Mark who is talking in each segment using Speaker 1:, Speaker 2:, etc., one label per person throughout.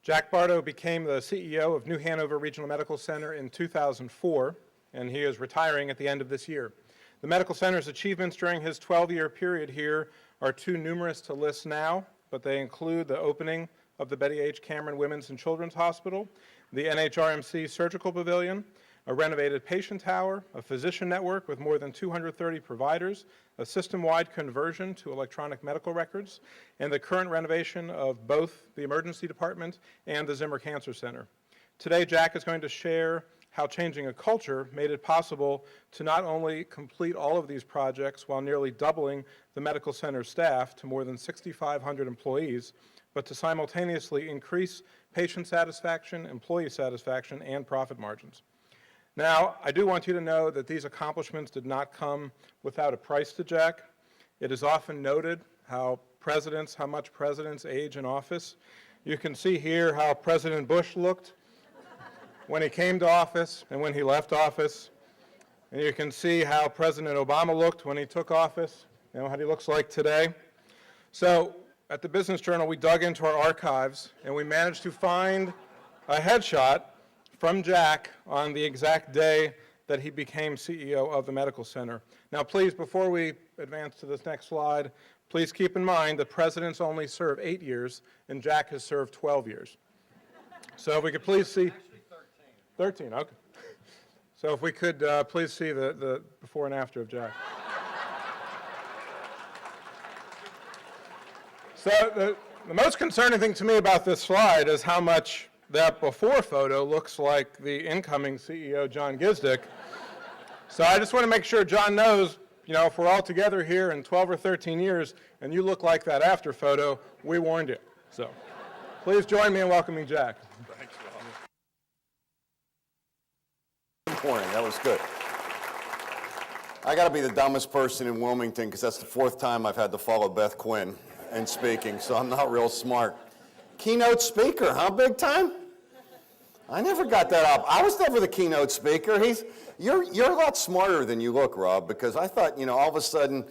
Speaker 1: Jack Barto became the CEO of New Hanover Regional Medical Center in 2004, and he is retiring at the end of this year. The medical center's achievements during his 12-year period here are too numerous to list now, but they include the opening of the Betty H. Cameron Women's and Children's Hospital, the NHRMC Surgical Pavilion, a renovated patient tower, a physician network with more than 230 providers, a system-wide conversion to electronic medical records, and the current renovation of both the emergency department and the Zimmer Cancer Center. Today, Jack is going to share how changing a culture made it possible to not only complete all of these projects while nearly doubling the medical center staff to more than 6,500 employees, but to simultaneously increase patient satisfaction, employee satisfaction, and profit margins. Now, I do want you to know that these accomplishments did not come without a price to Jack. It is often noted how much presidents age in office. You can see here how President Bush looked when he came to office and when he left office. And you can see how President Obama looked when he took office, what he looks like today. So at the Business Journal, we dug into our archives and we managed to find a headshot from Jack on the exact day that he became CEO of the medical center. Now please, before we advance to this next slide, please keep in mind that presidents only serve 8 years and Jack has served 12 years. So if we could please see... Actually 13. 13, okay. So if we could please see the before and after of Jack. So the most concerning thing to me about this slide is how much that before photo looks like the incoming CEO, John Gizdick. So I just want to make sure John knows, if we're all together here in 12 or 13 years and you look like that after photo, we warned you. So please join me in welcoming Jack.
Speaker 2: Thanks, Rob. Good morning. That was good. I got to be the dumbest person in Wilmington because that's the 4th time I've had to follow Beth Quinn in speaking, so I'm not real smart. Keynote speaker, huh, big time? I never got that up. I was never the keynote speaker. You're a lot smarter than you look, Rob, because I thought, all of a sudden,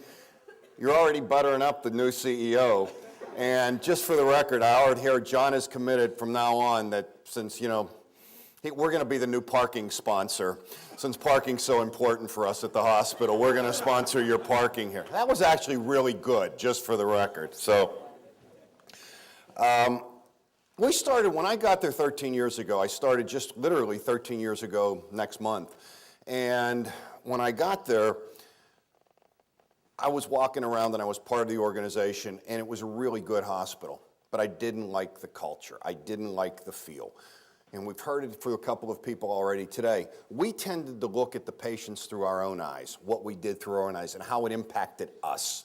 Speaker 2: you're already buttering up the new CEO. And just for the record, I already hear John is committed from now on that since, we're going to be the new parking sponsor. Since parking's so important for us at the hospital, we're going to sponsor your parking here. That was actually really good, just for the record. So, we started, when I got there 13 years ago, I started just literally 13 years ago next month. And when I got there, I was walking around and I was part of the organization, and it was a really good hospital. But I didn't like the culture. I didn't like the feel. And we've heard it from a couple of people already today. We tended to look at the patients through our own eyes, what we did through our own eyes, and how it impacted us.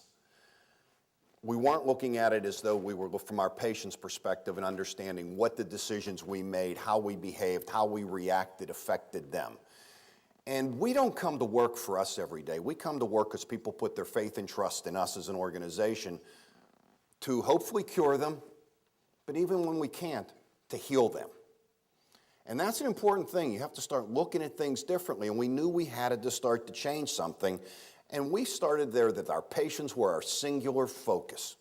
Speaker 2: We weren't looking at it as though we were from our patient's perspective and understanding what the decisions we made, how we behaved, how we reacted affected them. And we don't come to work for us every day. We come to work because people put their faith and trust in us as an organization to hopefully cure them, but even when we can't, to heal them. And that's an important thing. You have to start looking at things differently, and we knew we had to start to change something. And we started there that our patients were our singular focus.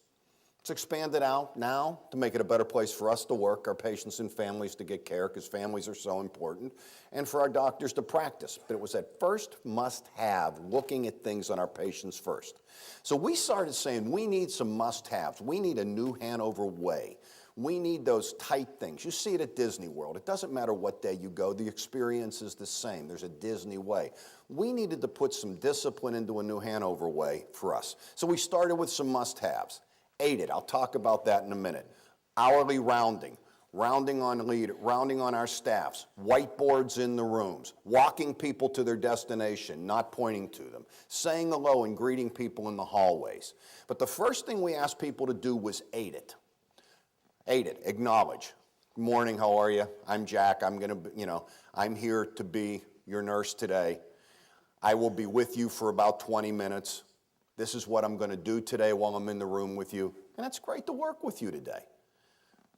Speaker 2: It's expanded out now to make it a better place for us to work, our patients and families to get care, because families are so important, and for our doctors to practice. But it was that first must-have, looking at things on our patients first. So we started saying we need some must-haves. We need a New Hanover way. We need those tight things. You see it at Disney World. It doesn't matter what day you go. The experience is the same. There's a Disney way. We needed to put some discipline into a New Hanover way for us. So we started with some must-haves. AIDED, I'll talk about that in a minute. Hourly rounding, rounding on our staffs, whiteboards in the rooms, walking people to their destination, not pointing to them, saying hello and greeting people in the hallways. But the first thing we asked people to do was AIDED. AIDED, acknowledge. Good morning, how are you? I'm Jack. I'm here to be your nurse today. I will be with you for about 20 minutes. This is what I'm going to do today while I'm in the room with you. And it's great to work with you today.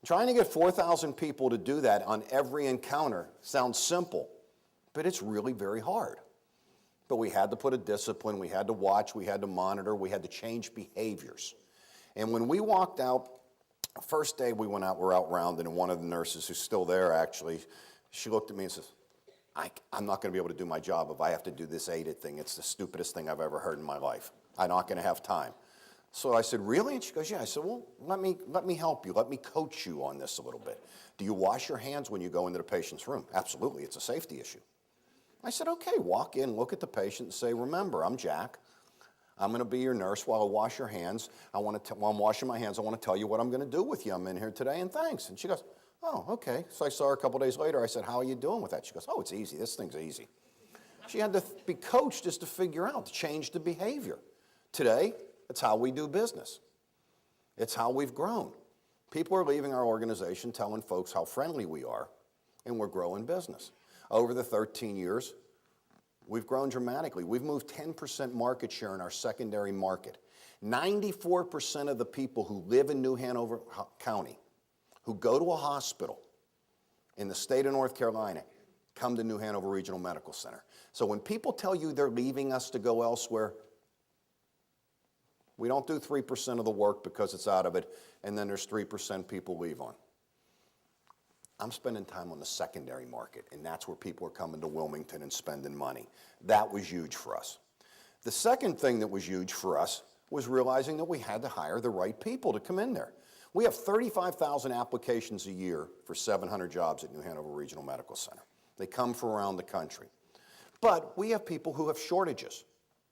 Speaker 2: Trying to get 4,000 people to do that on every encounter sounds simple, but it's really very hard. But we had to put a discipline, we had to watch, we had to monitor, we had to change behaviors. And when we walked out First day we went out, we're out rounding, and one of the nurses who's still there actually, she looked at me and says, I'm not going to be able to do my job if I have to do this aided thing. It's the stupidest thing I've ever heard in my life. I'm not going to have time. So I said, really? And she goes, yeah. I said, well, let me help you. Let me coach you on this a little bit. Do you wash your hands when you go into the patient's room? Absolutely. It's a safety issue. I said, okay, walk in, look at the patient, and say, remember, I'm Jack. I'm going to be your nurse while I wash your hands. While I'm washing my hands, I want to tell you what I'm going to do with you. I'm in here today, and thanks. And she goes, oh, okay. So I saw her a couple days later. I said, how are you doing with that? She goes, oh, it's easy. This thing's easy. She had to be coached just to figure out, to change the behavior. Today, it's how we do business. It's how we've grown. People are leaving our organization telling folks how friendly we are, and we're growing business. Over the 13 years, we've grown dramatically. We've moved 10% market share in our secondary market. 94% of the people who live in New Hanover County, who go to a hospital in the state of North Carolina, come to New Hanover Regional Medical Center. So when people tell you they're leaving us to go elsewhere, we don't do 3% of the work because it's out of it, and then there's 3% people leave on. I'm spending time on the secondary market, and that's where people are coming to Wilmington and spending money. That was huge for us. The second thing that was huge for us was realizing that we had to hire the right people to come in there. We have 35,000 applications a year for 700 jobs at New Hanover Regional Medical Center. They come from around the country. But we have people who have shortages.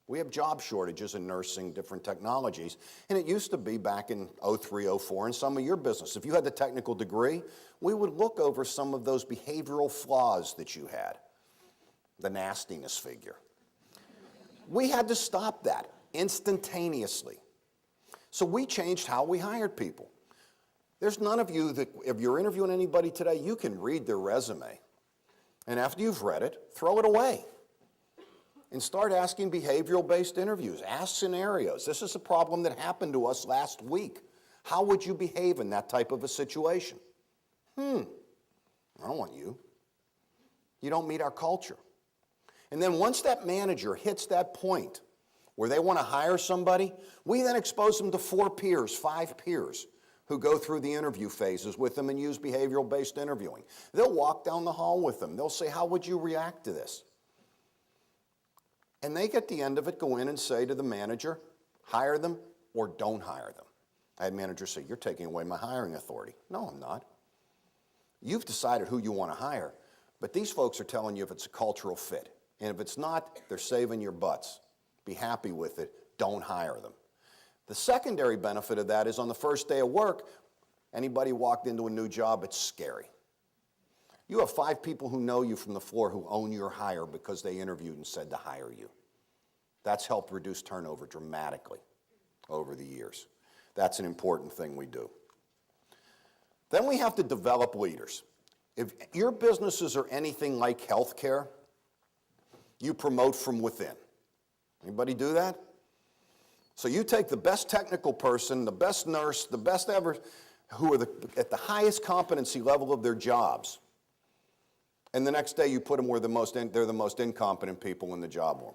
Speaker 2: We have job shortages in nursing, different technologies, and it used to be back in 03, 04 in some of your business. If you had the technical degree, we would look over some of those behavioral flaws that you had, the nastiness figure. We had to stop that instantaneously. So we changed how we hired people. There's none of you that, if you're interviewing anybody today, you can read their resume, and after you've read it, throw it away. And start asking behavioral-based interviews. Ask scenarios. This is a problem that happened to us last week. How would you behave in that type of a situation? I don't want you. You don't meet our culture. And then once that manager hits that point where they want to hire somebody, we then expose them to 4 peers, 5 peers, who go through the interview phases with them and use behavioral-based interviewing. They'll walk down the hall with them. They'll say, how would you react to this? And they, at the end of it, go in and say to the manager, hire them or don't hire them. I had managers say, you're taking away my hiring authority. No, I'm not. You've decided who you want to hire, but these folks are telling you if it's a cultural fit. And if it's not, they're saving your butts. Be happy with it. Don't hire them. The secondary benefit of that is on the first day of work, anybody walked into a new job, it's scary. You have 5 people who know you from the floor who own your hire because they interviewed and said to hire you. That's helped reduce turnover dramatically over the years. That's an important thing we do. Then we have to develop leaders. If your businesses are anything like healthcare, you promote from within. Anybody do that? So you take the best technical person, the best nurse, the best ever, who are at the highest competency level of their jobs, and the next day you put them where they're the most incompetent people in the job room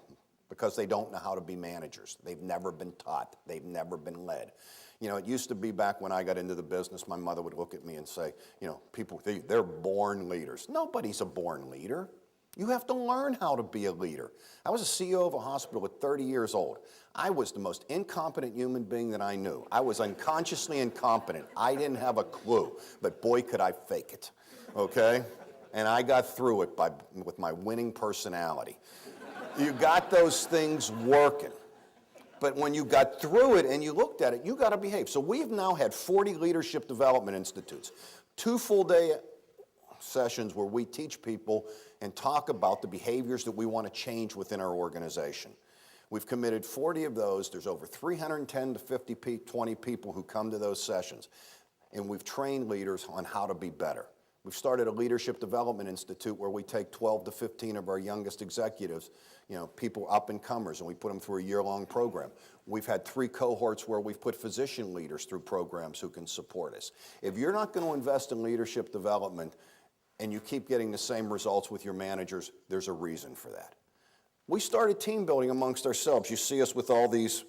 Speaker 2: because they don't know how to be managers. They've never been taught. They've never been led. You know, it used to be back when I got into the business, my mother would look at me and say, you know, people, they're born leaders. Nobody's a born leader. You have to learn how to be a leader. I was a CEO of a hospital at 30 years old. I was the most incompetent human being that I knew. I was unconsciously incompetent. I didn't have a clue, but boy, could I fake it, okay? And I got through it with my winning personality. You got those things working. But when you got through it and you looked at it, you got to behave. So we've now had 40 leadership development institutes, 2 full-day sessions where we teach people and talk about the behaviors that we want to change within our organization. We've committed 40 of those. There's over 310 to 20 people who come to those sessions. And we've trained leaders on how to be better. We've started a leadership development institute where we take 12 to 15 of our youngest executives, you know, people up and comers, and we put them through a year-long program. We've had 3 cohorts where we've put physician leaders through programs who can support us. If you're not going to invest in leadership development and you keep getting the same results with your managers, there's a reason for that. We started team building amongst ourselves. You see us with all these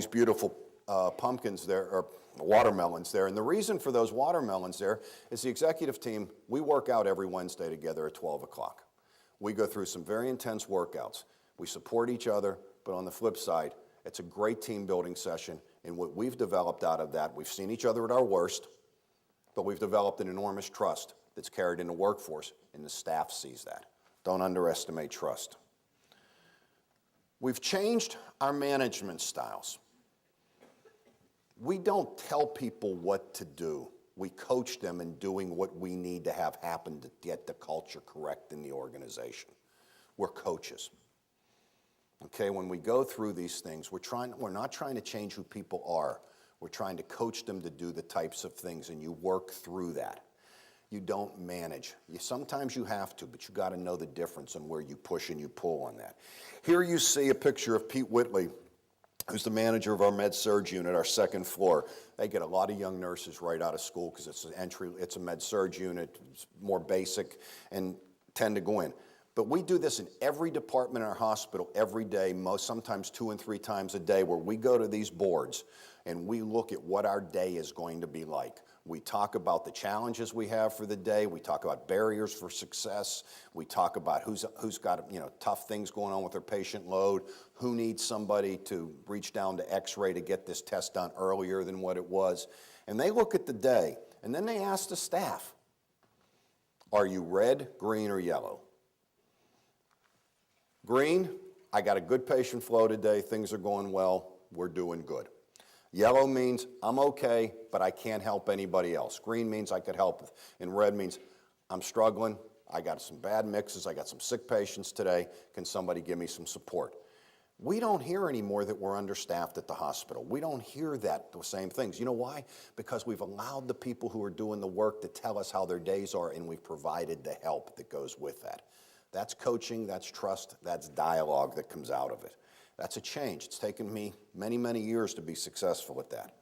Speaker 2: beautiful pumpkins there, or watermelons there. And the reason for those watermelons there is the executive team, we work out every Wednesday together at 12 o'clock. We go through some very intense workouts. We support each other, but on the flip side, it's a great team building session. And what we've developed out of that, we've seen each other at our worst, but we've developed an enormous trust that's carried in the workforce, and the staff sees that. Don't underestimate trust. We've changed our management styles. We don't tell people what to do. We coach them in doing what we need to have happen to get the culture correct in the organization. We're coaches. Okay, when we go through these things, we're not trying to change who people are. We're trying to coach them to do the types of things, and you work through that. You don't manage. Sometimes you have to, but you got to know the difference on where you push and you pull on that. Here you see a picture of Pete Whitley, who's the manager of our med-surg unit, our second floor. They get a lot of young nurses right out of school because it's a med-surg unit, it's more basic, and tend to go in. But we do this in every department in our hospital every day, sometimes 2 and 3 times a day, where we go to these boards and we look at what our day is going to be like. We talk about the challenges we have for the day. We talk about barriers for success. We talk about who's got tough things going on with their patient load, who needs somebody to reach down to X-ray to get this test done earlier than what it was. And they look at the day, and then they ask the staff, are you red, green, or yellow? Green, I got a good patient flow today, things are going well, we're doing good. Yellow means I'm okay, but I can't help anybody else. Green means I could help, and red means I'm struggling, I got some bad mixes, I got some sick patients today, can somebody give me some support? We don't hear anymore that we're understaffed at the hospital. We don't hear the same things. You know why? Because we've allowed the people who are doing the work to tell us how their days are, and we've provided the help that goes with that. That's coaching, that's trust, that's dialogue that comes out of it. That's a change. It's taken me many, many years to be successful at that.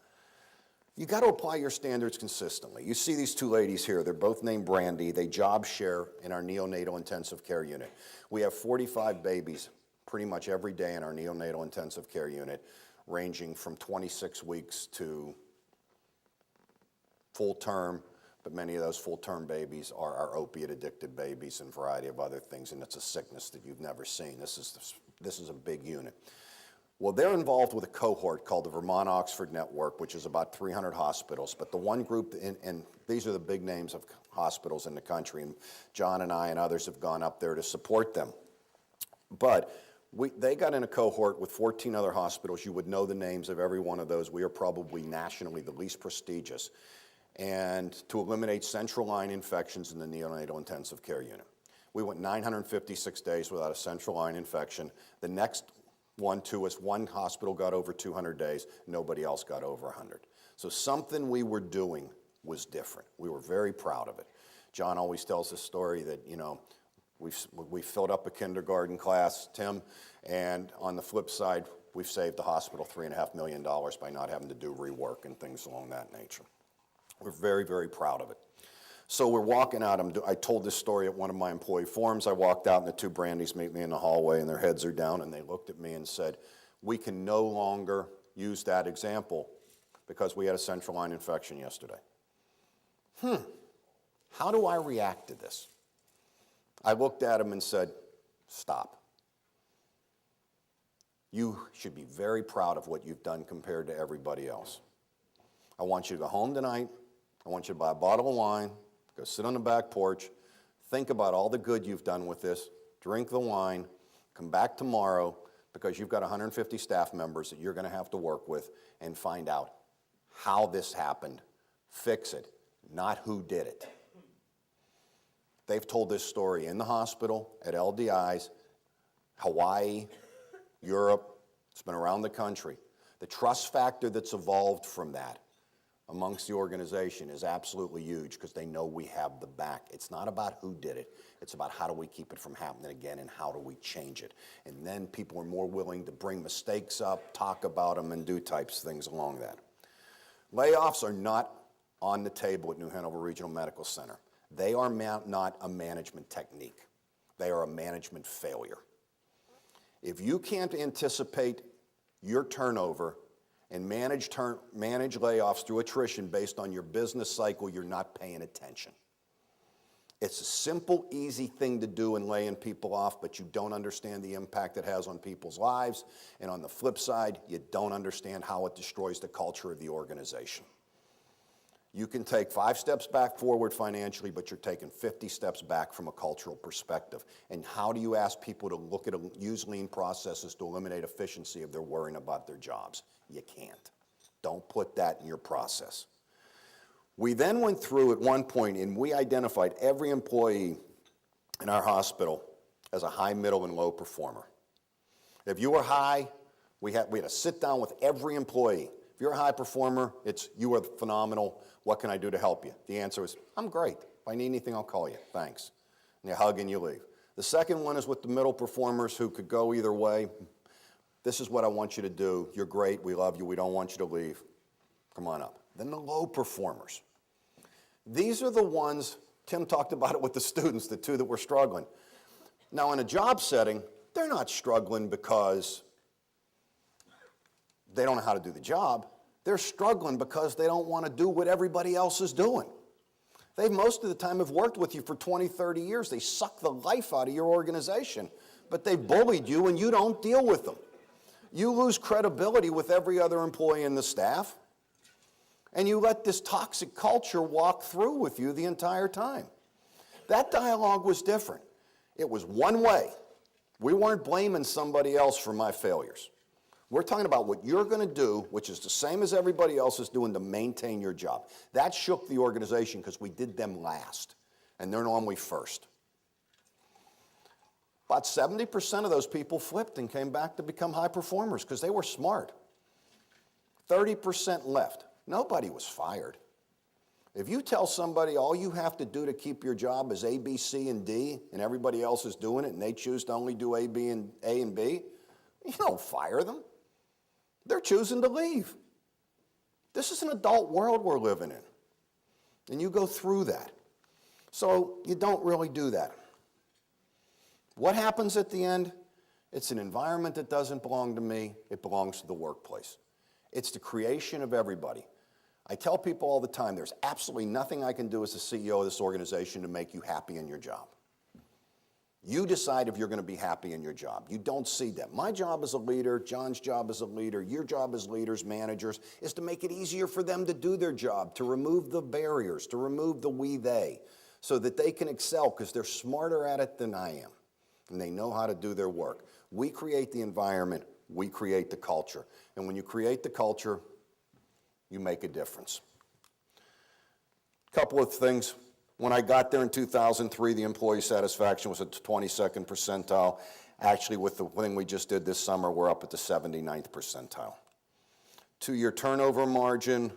Speaker 2: You got to apply your standards consistently. You see these 2 ladies here. They're both named Brandy. They job share in our neonatal intensive care unit. We have 45 babies pretty much every day in our neonatal intensive care unit, ranging from 26 weeks to full term. But many of those full-term babies are our opiate-addicted babies and a variety of other things, and it's a sickness that you've never seen. This is a big unit. Well, they're involved with a cohort called the Vermont-Oxford Network, which is about 300 hospitals. But the one group, and these are the big names of hospitals in the country, and John and I and others have gone up there to support them. But they got in a cohort with 14 other hospitals. You would know the names of every one of those. We are probably nationally the least prestigious. And to eliminate central line infections in the neonatal intensive care unit. We went 956 days without a central line infection. The next one to us, one hospital got over 200 days, nobody else got over 100. So something we were doing was different. We were very proud of it. John always tells this story that, we filled up a kindergarten class, Tim, and on the flip side, we've saved the hospital $3.5 million by not having to do rework and things along that nature. We're very, very proud of it. So we're walking out. I told this story at one of my employee forums. I walked out and the 2 Brandies meet me in the hallway and their heads are down and they looked at me and said, we can no longer use that example because we had a central line infection yesterday. How do I react to this? I looked at them and said, stop. You should be very proud of what you've done compared to everybody else. I want you to go home tonight. I want you to buy a bottle of wine, go sit on the back porch, think about all the good you've done with this, drink the wine, come back tomorrow because you've got 150 staff members that you're going to have to work with and find out how this happened, fix it, not who did it. They've told this story in the hospital, at LDIs, Hawaii, Europe, it's been around the country. The trust factor that's evolved from that amongst the organization is absolutely huge because they know we have the back. It's not about who did it. It's about how do we keep it from happening again and how do we change it. And then people are more willing to bring mistakes up, talk about them, and do types of things along that. Layoffs are not on the table at New Hanover Regional Medical Center. They are not a management technique. They are a management failure. If you can't anticipate your turnover and manage layoffs through attrition based on your business cycle, you're not paying attention. It's a simple, easy thing to do in laying people off, but you don't understand the impact it has on people's lives. And on the flip side, you don't understand how it destroys the culture of the organization. You can take 5 steps back forward financially, but you're taking 50 steps back from a cultural perspective. And how do you ask people to look at use lean processes to eliminate efficiency if they're worrying about their jobs? You can't. Don't put that in your process. We then went through at one point and we identified every employee in our hospital as a high, middle, and low performer. If you were high, we had to sit down with every employee. If you're a high performer, it's you are phenomenal. What can I do to help you? The answer is, I'm great. If I need anything, I'll call you. Thanks. And you hug and you leave. The second one is with the middle performers who could go either way. This is what I want you to do. You're great. We love you. We don't want you to leave. Come on up. Then the low performers. These are the ones, Tim talked about it with the students, the 2 that were struggling. Now in a job setting, they're not struggling because they don't know how to do the job. They're struggling because they don't want to do what everybody else is doing. They most of the time have worked with you for 20, 30 years. They suck the life out of your organization, but they bullied you and you don't deal with them. You lose credibility with every other employee in the staff, and you let this toxic culture walk through with you the entire time. That dialogue was different. It was one way. We weren't blaming somebody else for my failures. We're talking about what you're going to do, which is the same as everybody else is doing to maintain your job. That shook the organization because we did them last, and they're normally first. About 70% of those people flipped and came back to become high performers because they were smart. 30% left. Nobody was fired. If you tell somebody all you have to do to keep your job is A, B, C, and D, and everybody else is doing it, and they choose to only do A, B, and A and B, you don't fire them. They're choosing to leave. This is an adult world we're living in, and you go through that. So you don't really do that. What happens at the end? It's an environment that doesn't belong to me. It belongs to the workplace. It's the creation of everybody. I tell people all the time, there's absolutely nothing I can do as the CEO of this organization to make you happy in your job. You decide if you're going to be happy in your job. You don't see that. My job as a leader, John's job as a leader, your job as leaders, managers, is to make it easier for them to do their job, to remove the barriers, to remove the we, they, so that they can excel because they're smarter at it than I am, and they know how to do their work. We create the environment. We create the culture. And when you create the culture, you make a difference. A couple of things. When I got there in 2003, the employee satisfaction was at the 22nd percentile. Actually, with the thing we just did this summer, we're up at the 79th percentile. 2-year turnover margin.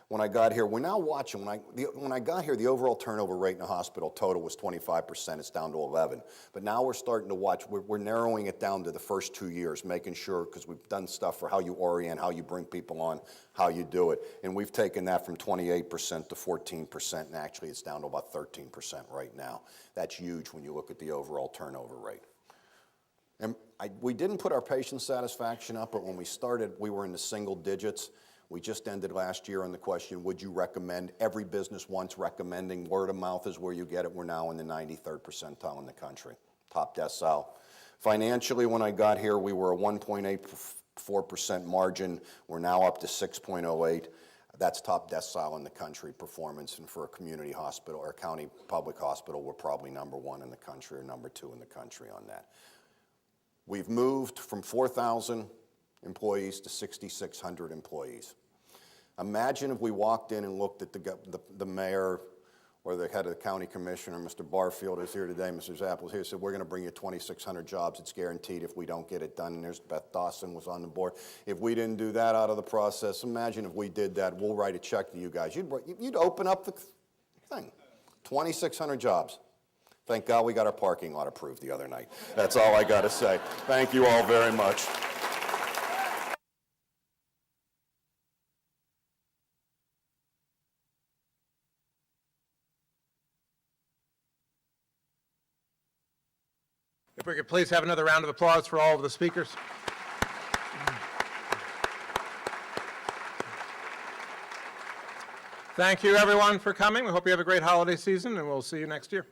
Speaker 2: When I got here, we're now watching, when I got here, the overall turnover rate in the hospital total was 25%. It's down to 11. But now we're starting to watch, we're narrowing it down to the first 2 years, making sure, because we've done stuff for how you orient, how you bring people on, how you do it. And we've taken that from 28% to 14%, and actually it's down to about 13% right now. That's huge when you look at the overall turnover rate. And we didn't put our patient satisfaction up, but when we started, we were in the single digits. We just ended last year on the question, would you recommend? Every business once recommending. Word of mouth is where you get it. We're now in the 93rd percentile in the country, top decile. Financially, when I got here, we were a 1.84% margin. We're now up to 6.08. That's top decile in the country performance. And for a community hospital or county public hospital, we're probably number 1 in the country or number 2 in the country on that. We've moved from 4,000 employees to 6,600 employees. Imagine if we walked in and looked at the mayor or the head of the county commissioner, Mr. Barfield is here today, Mr. Zappel is here, said, we're going to bring you 2,600 jobs. It's guaranteed if we don't get it done. And there's Beth Dawson was on the board. If we didn't do that out of the process, imagine if we did that. We'll write a check to you guys. You'd open up the thing. 2,600 jobs. Thank God we got our parking lot approved the other night. That's all I got to say. Thank you all very much.
Speaker 1: If we could please have another round of applause for all of the speakers. Thank you, everyone, for coming. We hope you have a great holiday season, and we'll see you next year.